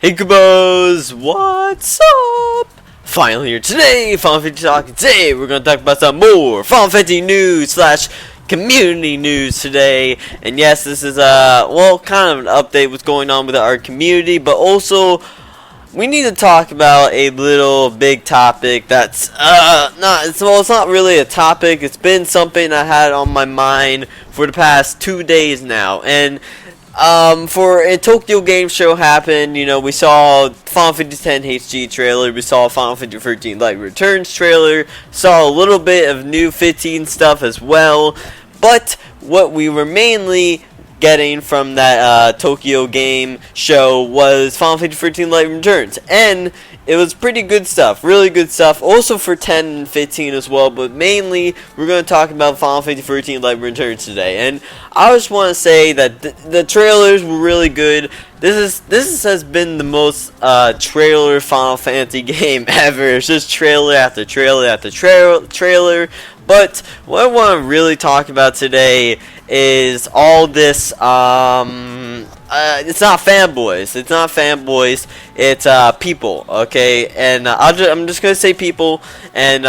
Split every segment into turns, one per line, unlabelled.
Hey Kubos, what's up? Finally here today, Final Fantasy Talk. Today we're going to talk about some more Final Fantasy news slash community news today. And yes, this is kind of an update what's going on with our community, but also we need to talk about a little big topic that's it's not really a topic. It's been something I had on my mind for the past 2 days now, and for a Tokyo Game Show happened, we saw Final Fantasy X HD trailer, we saw Final Fantasy 13 Light Returns trailer, saw a little bit of new 15 stuff as well, but what we were mainly getting from that Tokyo Game Show was Final Fantasy 13 Light Returns, and it was pretty good stuff, really good stuff, also for 10 and 15 as well, but mainly we're going to talk about Final Fantasy 13 Light Returns today. And I just want to say that the trailers were really good. This has been the most trailer Final Fantasy game ever. It's just trailer after trailer after trailer. But what I want to really talk about today is all this, it's not fanboys. It's not fanboys. It's people. Okay, and I'm just gonna say people, and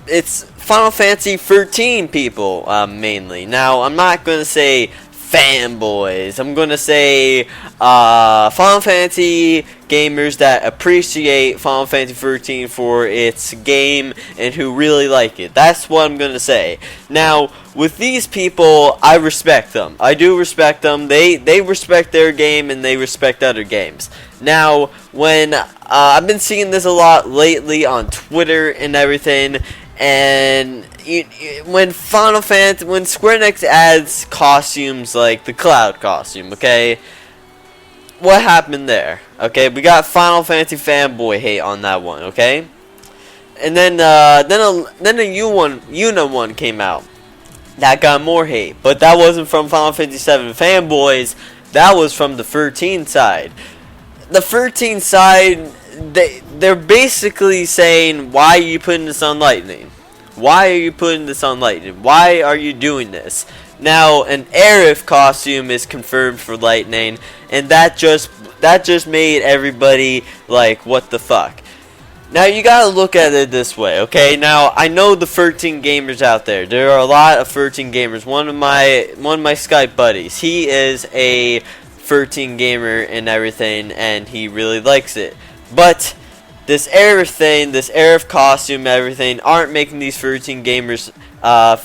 it's Final Fantasy 13 people mainly. Now I'm not gonna say fanboys. I'm gonna say Final Fantasy gamers that appreciate Final Fantasy 13 for its game and who really like it. That's what I'm gonna say. Now, with these people, I respect them. I do respect them. They respect their game and they respect other games. Now, when I've been seeing this a lot lately on Twitter and everything, and when Square Enix adds costumes like the Cloud costume, okay, what happened there? Okay, we got Final Fantasy fanboy hate on that one, okay, and then a Yuna one came out that got more hate, but that wasn't from Final Fantasy 7 fanboys. That was from the 13 side. The 13 side, they're basically saying, why are you putting this on Lightning? Why are you putting this on Lightning? Why are you doing this? Now, an Aerith costume is confirmed for Lightning, and that just made everybody like, what the fuck? Now, you gotta look at it this way, okay? Now, I know the 13 gamers out there. There are a lot of 13 gamers. One of my Skype buddies, he is a 13 gamer and everything, and he really likes it. But this Aerith thing, this Aerith costume, everything, aren't making these 13 gamers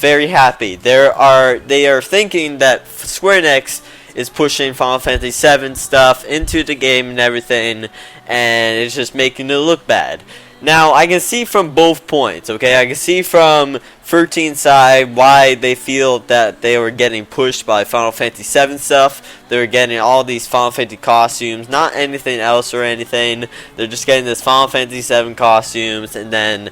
very happy. They are thinking that Square Enix is pushing Final Fantasy 7 stuff into the game and everything, and it's just making it look bad. Now, I can see from both points, okay? I can see from 13 side why they feel that they were getting pushed by Final Fantasy 7 stuff. They were getting all these Final Fantasy costumes, not anything else or anything. They're just getting this Final Fantasy 7 costumes, and then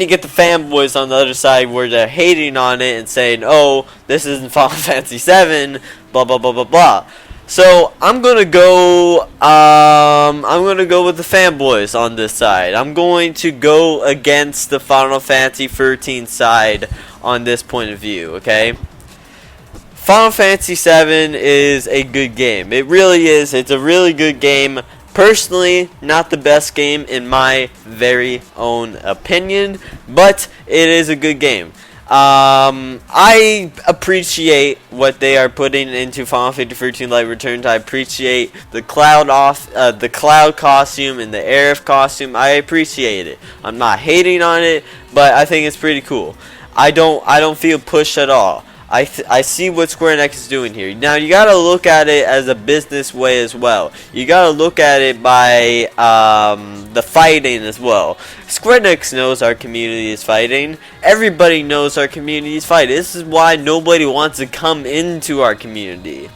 you get the fanboys on the other side where they're hating on it and saying, oh, this isn't Final Fantasy 7, blah blah blah blah blah. So I'm gonna go with the fanboys on this side. I'm going to go against the Final Fantasy 13 side on this point of view, okay? Final Fantasy 7 is a good game. It really is. It's a really good game. Personally, not the best game in my very own opinion, but it is a good game. I appreciate what they are putting into Final Fantasy 13 Light Returns. I appreciate the Cloud costume and the Aerith costume. I appreciate it. I'm not hating on it, but I think it's pretty cool. I don't feel pushed at all. I see what Square Enix is doing here. Now, you gotta look at it as a business way as well. You gotta look at it by the fighting as well. Square Enix knows our community is fighting. Everybody knows our community is fighting. This is why nobody wants to come into our community.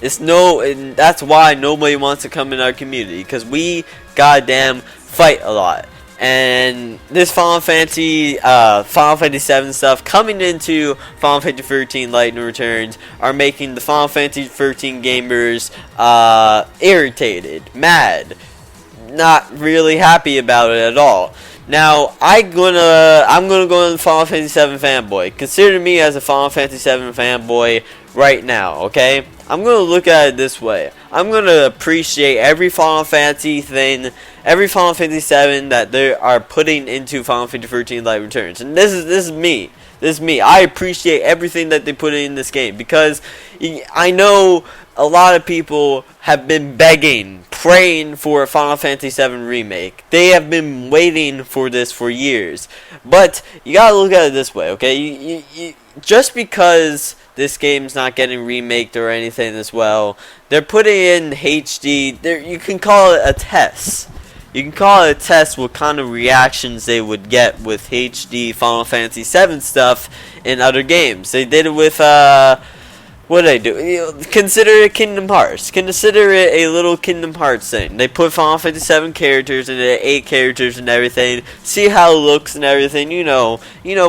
That's why nobody wants to come in our community, because we goddamn fight a lot. And this Final Fantasy 7 stuff coming into Final Fantasy 13 Lightning Returns are making the Final Fantasy 13 gamers irritated, mad, not really happy about it at all. Now I'm gonna go in Final Fantasy 7 fanboy. Consider me as a Final Fantasy 7 fanboy right now, okay? I'm gonna look at it this way. I'm gonna appreciate every Final Fantasy thing, every Final Fantasy 7 that they are putting into Final Fantasy 13 Light Returns. And this is me. This is me. I appreciate everything that they put in this game because I know a lot of people have been begging, praying for a Final Fantasy 7 remake. They have been waiting for this for years. But you gotta look at it this way, okay? Just because this game's not getting remaked or anything as well, they're putting in HD. You can call it a test. You can call it a test what kind of reactions they would get with HD Final Fantasy 7 stuff in other games. They did it with what did they do? Consider it Kingdom Hearts. Consider it a little Kingdom Hearts thing. They put Final Fantasy 7 characters and 8 characters and everything. See how it looks and everything. You know,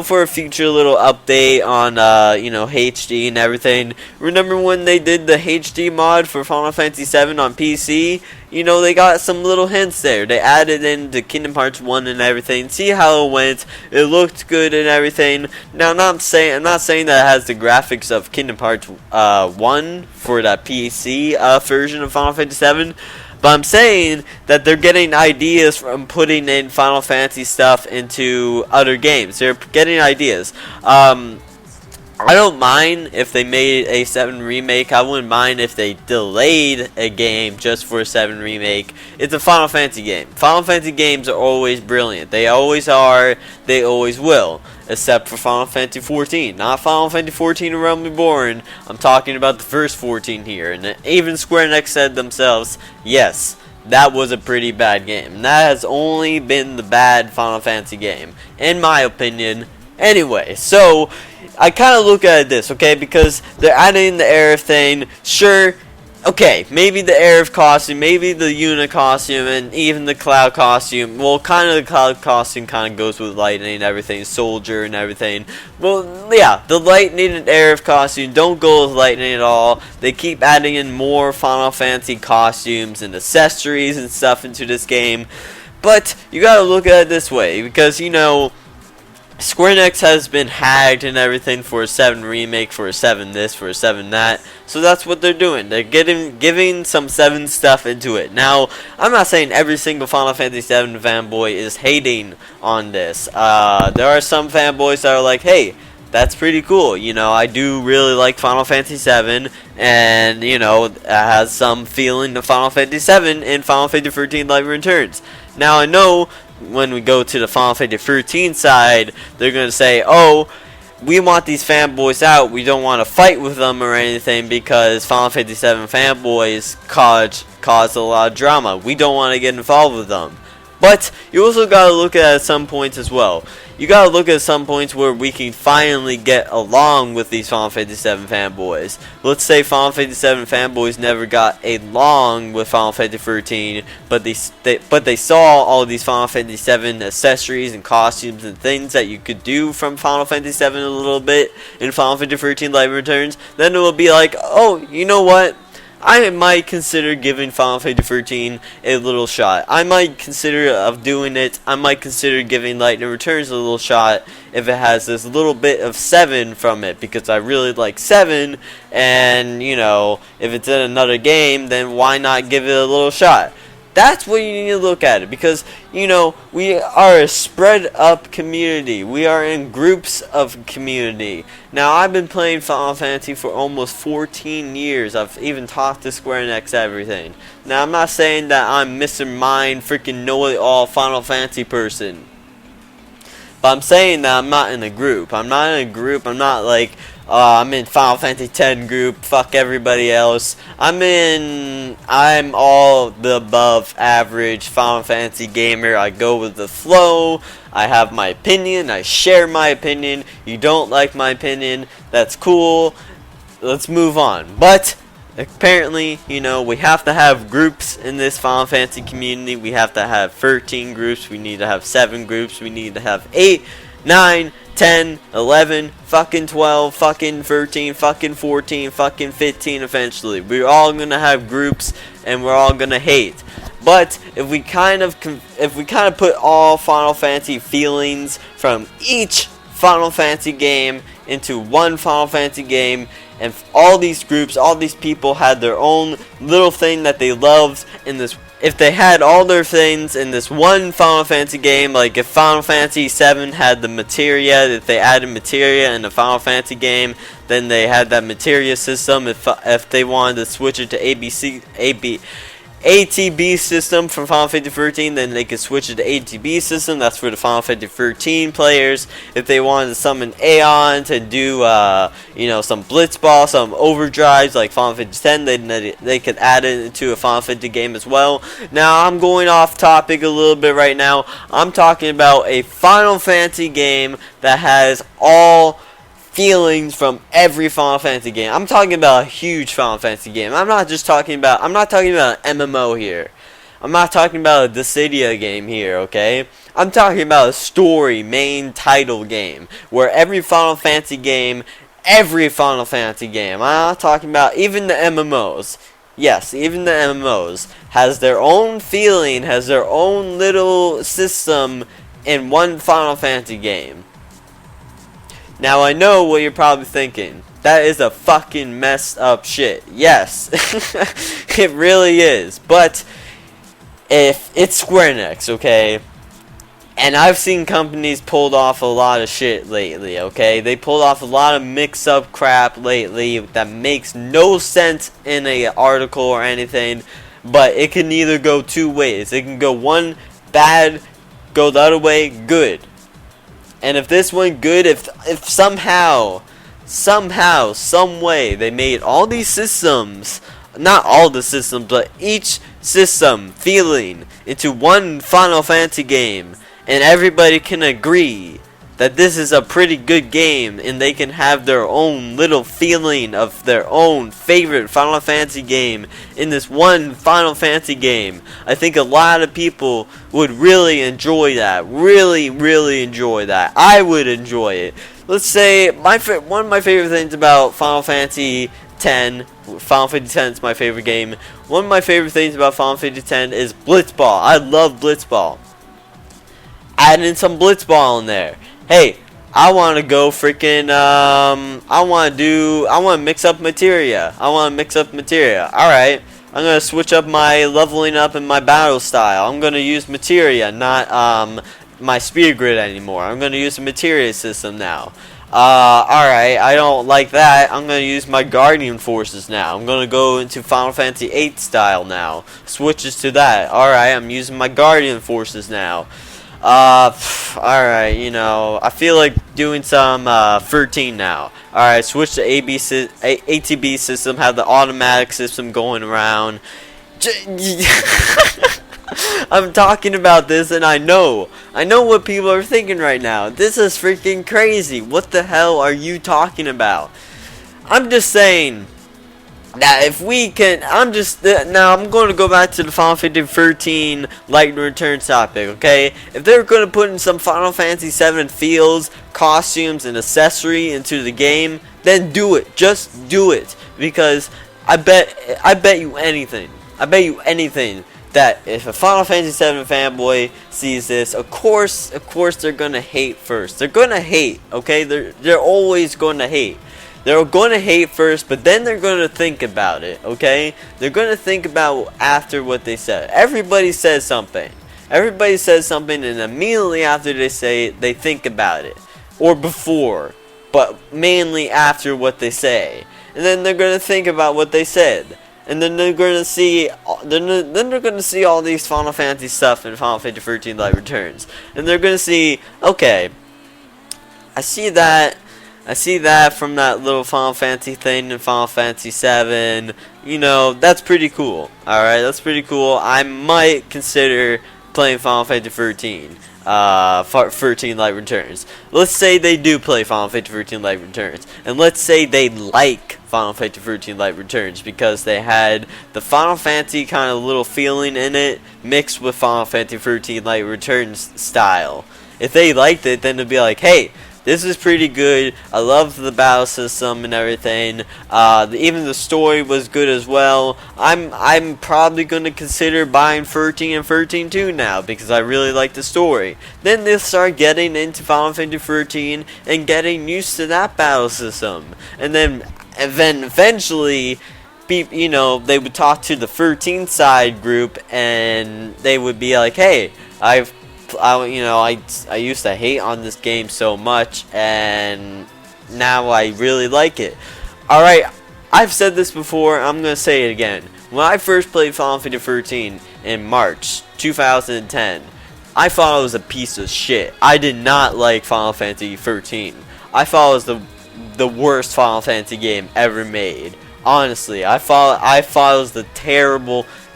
for a future little update on HD and everything. Remember when they did the HD mod for Final Fantasy 7 on PC? You know, they got some little hints there. They added in the Kingdom Hearts 1 and everything. See how it went. It looked good and everything. Now, I'm not saying that it has the graphics of Kingdom Hearts 1 for that PC version of Final Fantasy 7. But I'm saying that they're getting ideas from putting in Final Fantasy stuff into other games. They're getting ideas. I don't mind if they made a 7 remake. I wouldn't mind if they delayed a game just for a 7 remake. It's a Final Fantasy game. Final Fantasy games are always brilliant. They always are. They always will. Except for Final Fantasy 14. Not Final Fantasy 14 A Realm Reborn. I'm talking about the first 14 here. And even Square Enix said themselves, yes, that was a pretty bad game. And that has only been the bad Final Fantasy game, in my opinion. Anyway, so I kind of look at it this, okay, because they're adding the Aerith thing. Sure, okay, maybe the Aerith costume, maybe the Yuna costume, and even the Cloud costume. Well, kind of the Cloud costume kind of goes with Lightning and everything, Soldier and everything. Well, yeah, the Lightning and Aerith costume don't go with Lightning at all. They keep adding in more Final Fantasy costumes and accessories and stuff into this game. But you gotta look at it this way, because, you know, Square Enix has been hacked and everything for a 7 remake, for a 7 this, for a 7 that. So that's what they're doing. They're giving some 7 stuff into it. Now, I'm not saying every single Final Fantasy 7 fanboy is hating on this. There are some fanboys that are like, hey, that's pretty cool. You know, I do really like Final Fantasy 7, and, you know, it has some feeling of Final Fantasy 7 in Final Fantasy 13 Light Returns. Now, I know when we go to the Final Fantasy 13 side, they're going to say, oh, we want these fanboys out. We don't want to fight with them or anything because Final Fantasy 7 fanboys cause a lot of drama. We don't want to get involved with them. But you also got to look at some points as well. You got to look at some points where we can finally get along with these Final Fantasy 7 fanboys. Let's say Final Fantasy 7 fanboys never got along with Final Fantasy 13, but they saw all these Final Fantasy 7 accessories and costumes and things that you could do from Final Fantasy 7 a little bit in Final Fantasy 13 Light Returns. Then it will be like, oh, you know what? I might consider giving Final Fantasy 13 a little shot. I might consider of doing it. I might consider giving Lightning Returns a little shot if it has this little bit of 7 from it, because I really like 7, and, you know, if it's in another game, then why not give it a little shot? That's what you need to look at it, because, you know, we are a spread up community. We are in groups of community. Now, I've been playing Final Fantasy for almost 14 years. I've even talked to Square Enix everything. Now, I'm not saying that I'm Mr. Mind, freaking know-it-all Final Fantasy person. But I'm saying that I'm not in a group. I'm not in a group. I'm not like, I'm in Final Fantasy 10 group, fuck everybody else. I'm all the above average Final Fantasy gamer. I go with the flow. I have my opinion. I share my opinion. You don't like my opinion, that's cool. Let's move on. But apparently, you know, we have to have groups in this Final Fantasy community. We have to have 13 groups. We need to have 7 groups. We need to have 8, 9, 10, 11, fucking 12, fucking 13, fucking 14, fucking 15 eventually. We're all gonna have groups and we're all gonna hate. But if we kind of put all Final Fantasy feelings from each Final Fantasy game into one Final Fantasy game, and all these groups, all these people had their own little thing that they loved in this. If they had all their things in this one Final Fantasy game, like if Final Fantasy 7 had the materia, if they added materia in the Final Fantasy game, then they had that materia system. If they wanted to switch it to ATB system from Final Fantasy 13, then they could switch it to ATB system. That's for the Final Fantasy 13 players. If they wanted to summon Aeon to do, some Blitzball, some overdrives like Final Fantasy 10, they could add it into a Final Fantasy game as well. Now, I'm going off topic a little bit right now. I'm talking about a Final Fantasy game that has all feelings from every Final Fantasy game. I'm talking about a huge Final Fantasy game. I'm not talking about an MMO here. I'm not talking about a Dissidia game here, okay? I'm talking about a story main title game where every Final Fantasy game, I'm not talking about even the MMOs. Yes, even the MMOs has their own feeling, has their own little system in one Final Fantasy game. Now, I know what you're probably thinking. That is a fucking messed up shit. Yes, it really is. But if it's Square Enix, okay? And I've seen companies pulled off a lot of shit lately, okay? They pulled off a lot of mix-up crap lately that makes no sense in an article or anything. But it can either go two ways. It can go one, bad, go the other way, good. And if this went good, if somehow, some way, they made all these systems, not all the systems, but each system feeling into one Final Fantasy game, and everybody can agree that this is a pretty good game, and they can have their own little feeling of their own favorite Final Fantasy game in this one Final Fantasy game, I think a lot of people would really enjoy that. Really, really enjoy that. I would enjoy it. Let's say one of my favorite things about Final Fantasy X. Final Fantasy X is my favorite game. One of my favorite things about Final Fantasy X is Blitzball. I love Blitzball. Add in some Blitzball in there. Hey, I want to go freaking, I want to mix up materia. Alright, I'm going to switch up my leveling up and my battle style. I'm going to use materia, not, my speed grid anymore. I'm going to use the materia system now. Alright, I don't like that. I'm going to use my guardian forces now. I'm going to go into Final Fantasy 8 style now. Switches to that. Alright, I'm using my guardian forces now. Alright, I feel like doing some 13 now. Alright, switch to ATB system, have the automatic system going around. I'm talking about this and I know what people are thinking right now. This is freaking crazy. What the hell are you talking about? I'm just saying that if we can, now I'm going to go back to the Final Fantasy 13 Light Return topic, okay? If they're going to put in some Final Fantasy 7 feels, costumes, and accessory into the game, then do it. Just do it. Because I bet you anything that if a Final Fantasy 7 fanboy sees this, of course they're going to hate first. They're going to hate, okay? They're always going to hate. They're going to hate first, but then they're going to think about it, okay? They're going to think about after what they said. Everybody says something. And immediately after they say it, they think about it. Or before, but mainly after what they say. And then they're going to think about what they said. And then they're going to see all these Final Fantasy stuff in Final Fantasy 13 Light Returns. And they're going to see, okay, I see that from that little Final Fantasy thing in Final Fantasy 7. That's pretty cool. Alright, that's pretty cool. I might consider playing Final Fantasy 13. 13 Light Returns. Let's say they do play Final Fantasy 13 Light Returns. And let's say they like Final Fantasy 13 Light Returns because they had the Final Fantasy kind of little feeling in it mixed with Final Fantasy 13 Light Returns style. If they liked it, then it'd be like, hey, This is pretty good. I love the battle system and everything. Even the story was good as well. I'm probably going to consider buying 13 and 13 too now because I really like the story. Then they'll start getting into Final Fantasy 13 and getting used to that battle system. And then eventually, you know, they would talk to the 13 side group and they would be like, hey, I used to hate on this game so much and now I really like it. Alright, I've said this before, I'm going to say it again. When I first played Final Fantasy 13 in March 2010, I thought it was a piece of shit. I did not like Final Fantasy 13. I thought it was the worst Final Fantasy game ever made. Honestly, I thought it was the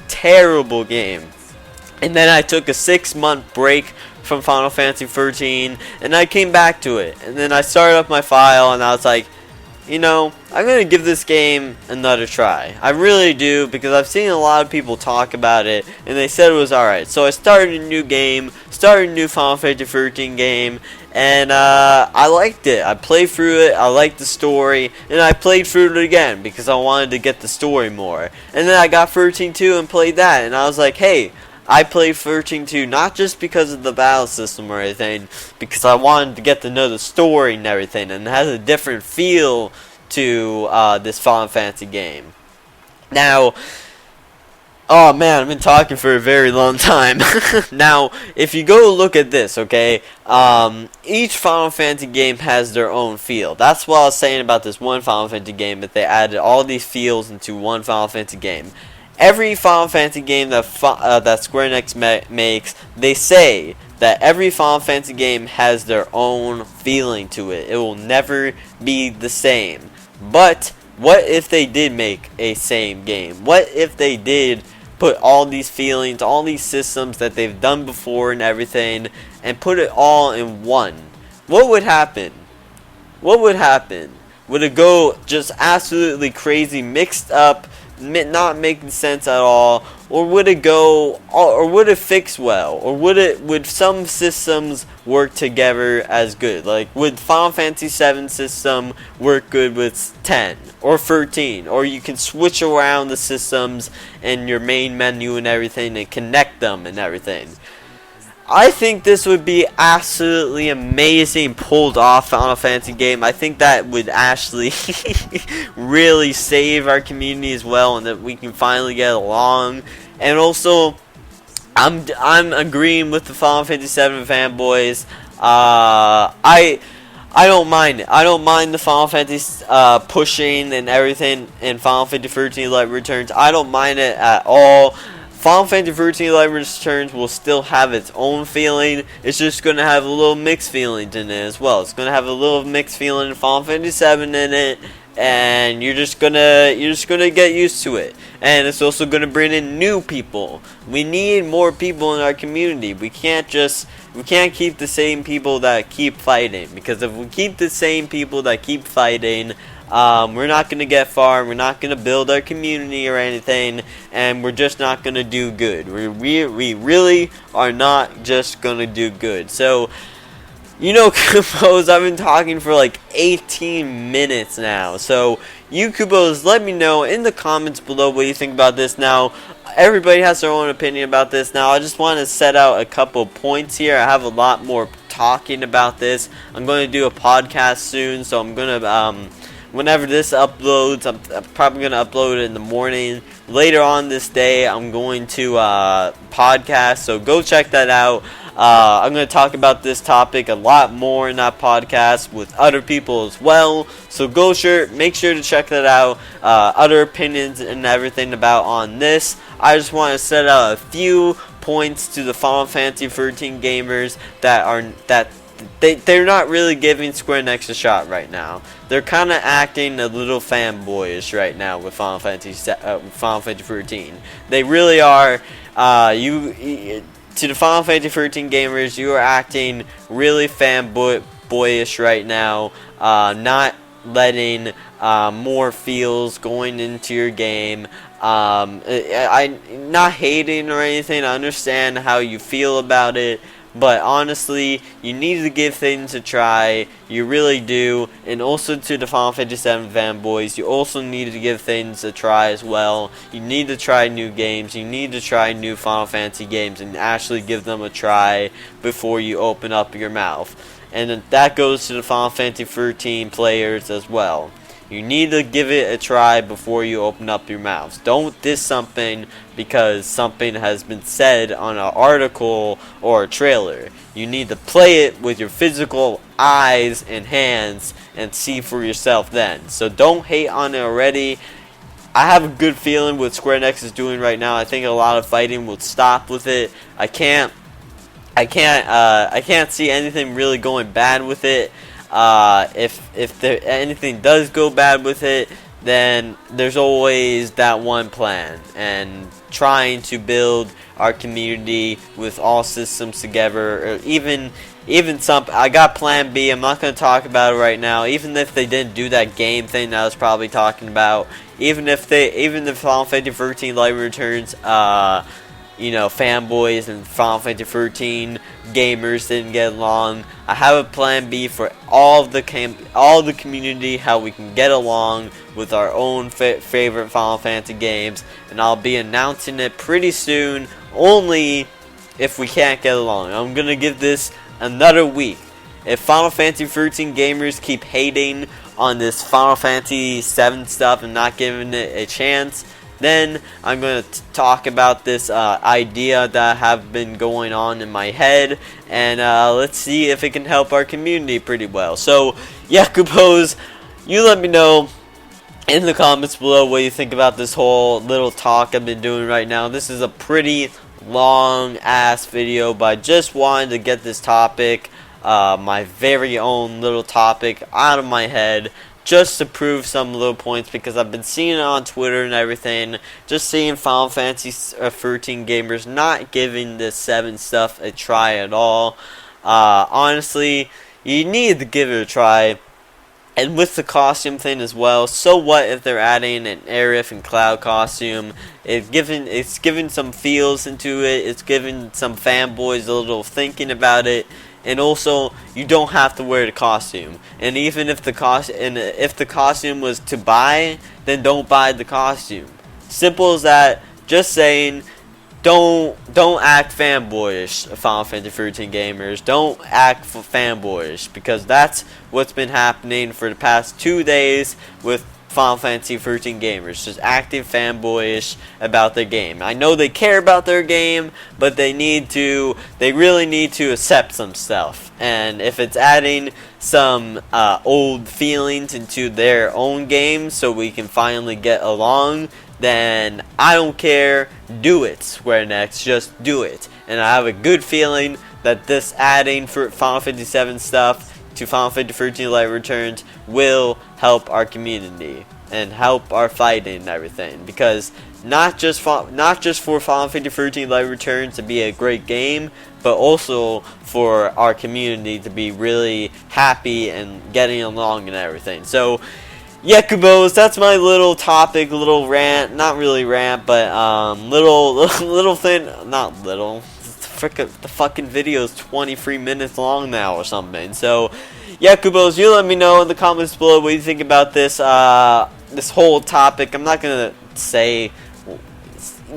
terrible game. And then I took a 6-month break from Final Fantasy 13, and I came back to it. And then I started up my file, and I was like, you know, I'm going to give this game another try. I really do, because I've seen a lot of people talk about it, and they said it was alright. So I started a new game, started a new Final Fantasy 13 game, and I liked it. I played through it, I liked the story, and I played through it again, because I wanted to get the story more. And then I got 13-2 and played that, and I was like, hey, I played 13-2 not just because of the battle system or anything, because I wanted to get to know the story and everything, and it has a different feel to this Final Fantasy game. Now, oh man, I've been talking for a very long time. Now, if you go look at this, okay, each Final Fantasy game has their own feel. That's what I was saying about this one Final Fantasy game, that they added all these feels into one Final Fantasy game. Every Final Fantasy game that Square Enix makes, they say that every Final Fantasy game has their own feeling to it. It will never be the same. But what if they did make a same game? What if they did put all these feelings, all these systems that they've done before and everything, and put it all in one? What would happen? What would happen? Would it go just absolutely crazy, mixed up, not making sense at all, or would it go, or would it fix well, or would some systems work together as good? Like, would Final Fantasy 7 system work good with 10 or 13, or you can switch around the systems and your main menu and everything and connect them and everything? I think this would be absolutely amazing pulled off Final Fantasy game. I think that would actually really save our community as well, and that we can finally get along. And also, I'm agreeing with the Final Fantasy 7 fanboys. I don't mind it. I don't mind the Final Fantasy pushing and everything in Final Fantasy 13 Light Returns. I don't mind it at all. Final Fantasy 13 Light Returns will still have its own feeling. It's just going to have a little mixed feelings in it as well. It's going to have a little mixed feeling in Final Fantasy 7 in it, and you're just gonna get used to it. And it's also going to bring in new people. We need more people in our community. We can't keep the same people that keep fighting, because if we keep the same people that keep fighting, we're not going to get far, we're not going to build our community or anything, and we're just not going to do good. We really are not just going to do good. So, you know, Kubos, I've been talking for like 18 minutes now. So, you Kubos, let me know in the comments below what you think about this. Now, everybody has their own opinion about this. Now, I just want to set out a couple points here. I have a lot more talking about this. I'm going to do a podcast soon, so I'm going to, whenever this uploads, I'm probably going to upload it in the morning. Later on this day, I'm going to podcast, so go check that out. I'm going to talk about this topic a lot more in that podcast with other people as well. So make sure to check that out. Other opinions and everything about on this. I just want to set out a few points to the Final Fantasy 13 gamers they're not really giving Square Enix a shot right now. They're kind of acting a little fanboyish right now with Final Fantasy 13. They really are. To the Final Fantasy 13 gamers, you are acting really fanboyish right now. Not letting more feels going into your game. I'm not hating or anything. I understand how you feel about it, but honestly, you need to give things a try. You really do. And also to the Final Fantasy 7 fanboys, you also need to give things a try as well. You need to try new games. You need to try new Final Fantasy games and actually give them a try before you open up your mouth. And that goes to the Final Fantasy 13 players as well. You need to give it a try before you open up your mouths. Don't diss something because something has been said on an article or a trailer. You need to play it with your physical eyes and hands and see for yourself then. So don't hate on it already. I have a good feeling what Square Enix is doing right now. I think a lot of fighting will stop with it. I can't see anything really going bad with it. If anything does go bad with it, then there's always that one plan, and trying to build our community with all systems together, or even some. I got Plan B. I'm not going to talk about it right now. Even if they didn't do that game thing that I was probably talking about, even if Final Fantasy 13 Light Returns, fanboys and Final Fantasy 13 gamers didn't get along, I have a plan B for all the community, how we can get along with our own favorite Final Fantasy games, and I'll be announcing it pretty soon, only if we can't get along. I'm going to give this another week. If Final Fantasy 13 gamers keep hating on this Final Fantasy 7 stuff and not giving it a chance, then I'm going to talk about this idea that have been going on in my head, and let's see if it can help our community pretty well. So, Yakubos, you let me know in the comments below what you think about this whole little talk I've been doing right now. This is a pretty long ass video, but I just wanted to get this topic, my very own little topic, out of my head, just to prove some little points, because I've been seeing it on Twitter and everything, just seeing Final Fantasy 13 gamers not giving this 7 stuff a try at all. Honestly, you need to give it a try. And with the costume thing as well, so what if they're adding an Aerith and Cloud costume? It's giving some feels into it. It's giving some fanboys a little thinking about it. And also, you don't have to wear the costume. And even if the costume was to buy, then don't buy the costume. Simple as that. Just saying, don't act fanboyish, Final Fantasy 13 gamers. Don't act fanboyish, because that's what's been happening for the past 2 days with Final Fantasy 13 gamers, just acting fanboyish about their game. I know they care about their game, but they really need to accept some stuff. And if it's adding some old feelings into their own game so we can finally get along, then I don't care. Do it, Square Enix. Just do it. And I have a good feeling that this adding for Final Fantasy 7 stuff to Final Fantasy 13 Light Returns will help our community and help our fighting and everything, because not just for Final Fantasy 13 Light Returns to be a great game, but also for our community to be really happy and getting along and everything. So, Yakubos, that's my little topic, little rant, not really rant, but little thing, not little. The fucking video is 23 minutes long now or something. So, Yakubos, you let me know in the comments below what you think about this this whole topic. I'm not gonna say.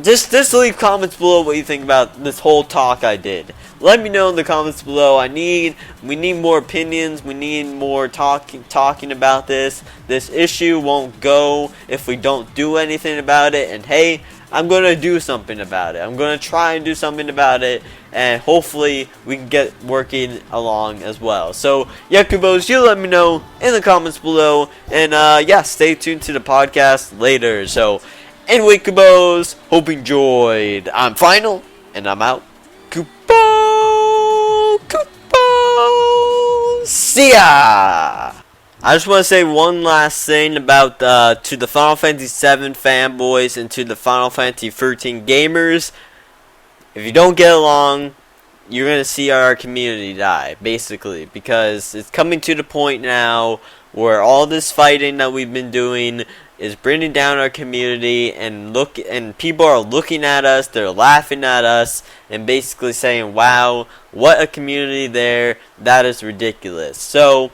Just leave comments below what you think about this whole talk I did. Let me know in the comments below. We need more opinions. We need more talking about this. This issue won't go if we don't do anything about it. And hey, I'm going to do something about it. I'm going to try and do something about it. And hopefully we can get working along as well. So, Yakubos, you let me know in the comments below. And yeah, stay tuned to the podcast later. So, anyway, Kubos, hope you enjoyed. I'm Final, and I'm out. Kupo! See ya! I just want to say one last thing about to the Final Fantasy 7 fanboys and to the Final Fantasy 13 gamers. If you don't get along, you're going to see our community die, basically, because it's coming to the point now where all this fighting that we've been doing is bringing down our community, and people are looking at us, they're laughing at us, and basically saying, wow, what a community there, that is ridiculous. So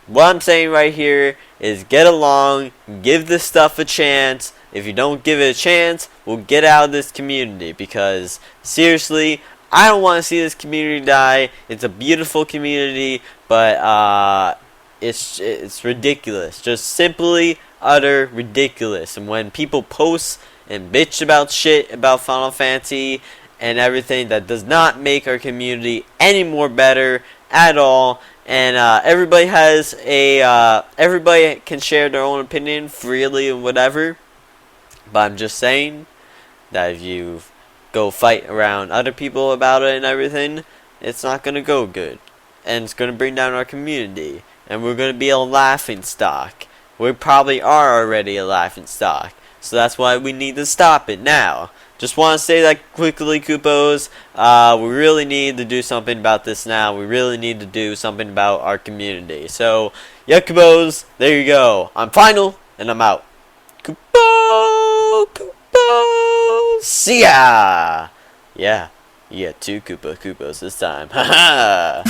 what I'm saying right here is get along, give this stuff a chance. If you don't give it a chance, we'll get out of this community, because seriously, I don't want to see this community die. It's a beautiful community, but it's ridiculous. Just simply utter ridiculous. And when people post and bitch about shit about Final Fantasy and everything, that does not make our community any more better at all. And everybody can share their own opinion freely and whatever. But I'm just saying that if you go fight around other people about it and everything, it's not going to go good. And it's going to bring down our community. And we're going to be a laughing stock. We probably are already a laughing stock. So that's why we need to stop it now. Just want to say that quickly, Koopos. We really need to do something about this now. We really need to do something about our community. So, yeah, Koopos, there you go. I'm final, and I'm out. Koopos! See ya! Yeah, you get 2 Koopos this time. Haha!